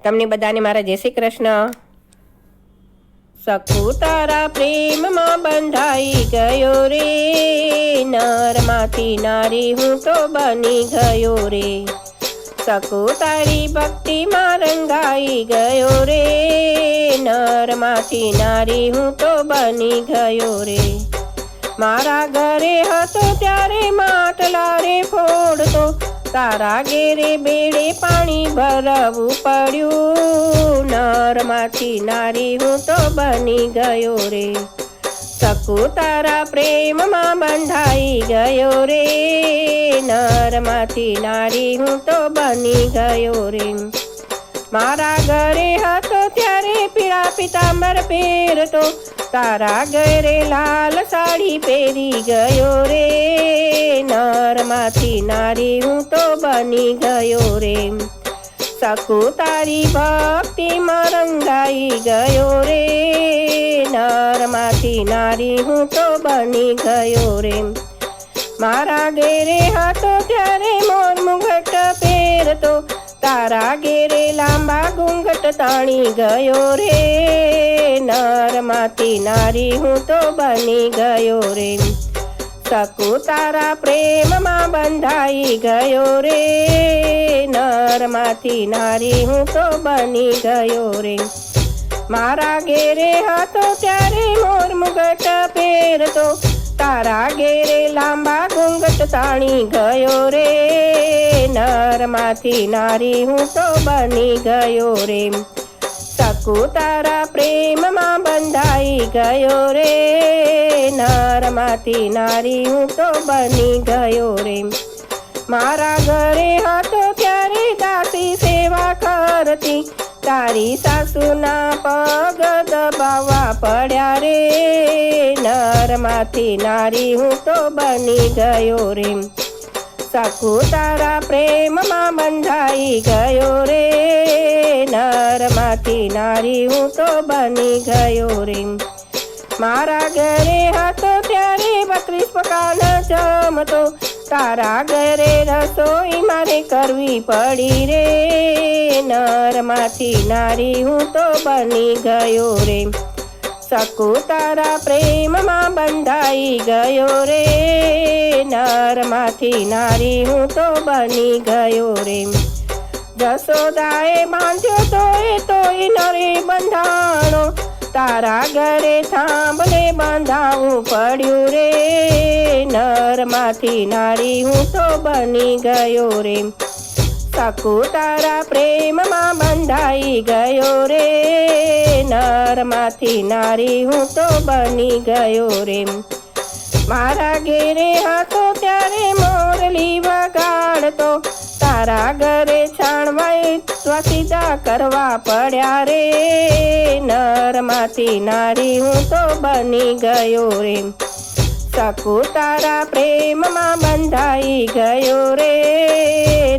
તમને બધાને મારા જય શ્રી કૃષ્ણ। સખુ તારા પ્રેમમાં બંધાઈ ગયો રે, નરમાંથી નારી હું તો બની ગયો રે। સખુ તારી ભક્તિમાં રંગાઈ ગયો રે, નરમાંથી નારી હું તો બની ગયો રે। મારા ઘરે હતો ત્યારે માટલા રે ફોડતો, તારા ઘેરે બેડે પાણી ભરવું પડ્યું, નરમાંથી નારી હું તો બની ગયો રે। સખુ તારા પ્રેમમાં બંધાઈ ગયો રે, નરમાંથી નારી હું તો બની ગયો રે। મારા ઘરે હતો ત્યારે પીળા પિતાંબર પહેરતો, તારા ઘરે લાલ સાડી પહેરી ગયો રે, નરમાંથી નારી હું તો બની ગયો રે। સખુ તારી ભક્તિમાં રંગાઈ ગયો રે, નરમાંથી નારી હું તો બની ગયો રે। મારા ઘેરે હતો ત્યારે મોર મુગટ પહેરતો, તારા ઘેરે લાંબા ઘૂંઘટ તાણી ગયો રે, નરમાંથી નારી હું તો બની ગયો રે। સખુ તારા પ્રેમમાં બંધાઈ ગયો રે, નરમાંથી નારી હું તો બની ગયો રે। મારા ઘેરે હતો ત્યારે મોર મુગટ પહેરતો, તારા ઘેરે લાંબા ઘૂંઘટ તાણી ગયો રે, નરમાંથી નારી હું તો બની ગયો રે। સખુ તારા પ્રેમમાં બંધાઈ ગયો રે, નરમાંથી નારી હું તો બની ગયો રે। મારા ઘરે હતો ત્યારે દાસી સેવા કરતી, તારી સાસુના પગ દબાવવા પડ્યા રે, નરમાંથી નારી હું તો બની ગયો રે। સખુ તારા પ્રેમમાં બંધાઈ ગયો રે, નરમાંથી નારી હું તો બની ગયો રે। મારા ઘરે હતો ત્યારે 32 પકાન જમતો, તારા ઘરે રસોઈ મારે કરવી પડી રે, નરમાંથી નારી હું તો બની ગયો રે। સખુ તારા પ્રેમમાં બંધાઈ ગયો રે, નરમાંથી નારી હું તો બની ગયો રે। જશોદાએ બાંધ્યો તોય નરે બંધાણો, તારા ઘરે થાંભલે બંધાવવું પડ્યું રે, નરમાંથી નારી હું તો બની ગયો રે। સખુ તારા પ્રેમમાં બંધાઈ ગયો રે, નરમાંથી નારી હું તો બની ગયો રે। મારા ઘેરે હતો ત્યારે મોરલી વગાડતો, તારા ઘરે છાણવાઈ સીધા કરવા પડ્યા રે, નરમાંથી નારી હું તો બની ગયો રે। સખુ તારા પ્રેમમાં બંધાઈ ગયો રે,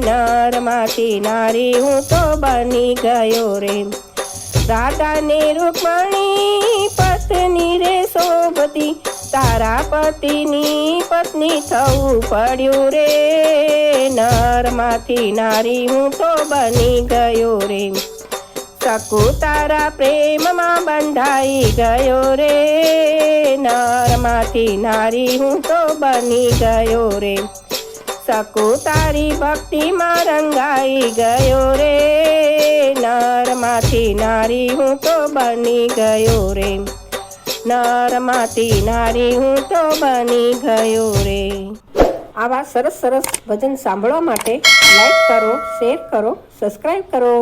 નરમાંથી નારી હું તો બની ગયો રે। રાધાને રૂકમણી પત્ની રે શોભતી, તારા પતિની પત્ની થવું પડ્યું રે, નરમાંથી નારી હું તો બની ગયો રે। સખુ તારા પ્રેમમાં બંધાઈ ગયો રે, નરમાંથી નારી હું તો બની ગયો રે। સખુ તારી ભક્તિમાં રંગાઈ ગયો રે, નરમાંથી નારી હું તો બની ગયો રે। નરમાંથી નારી હું તો બની ગયો રે। આવા સરસ સરસ ભજન સાંભળવા માટે લાઈક કરો, શેર કરો, સબસ્ક્રાઈબ કરો।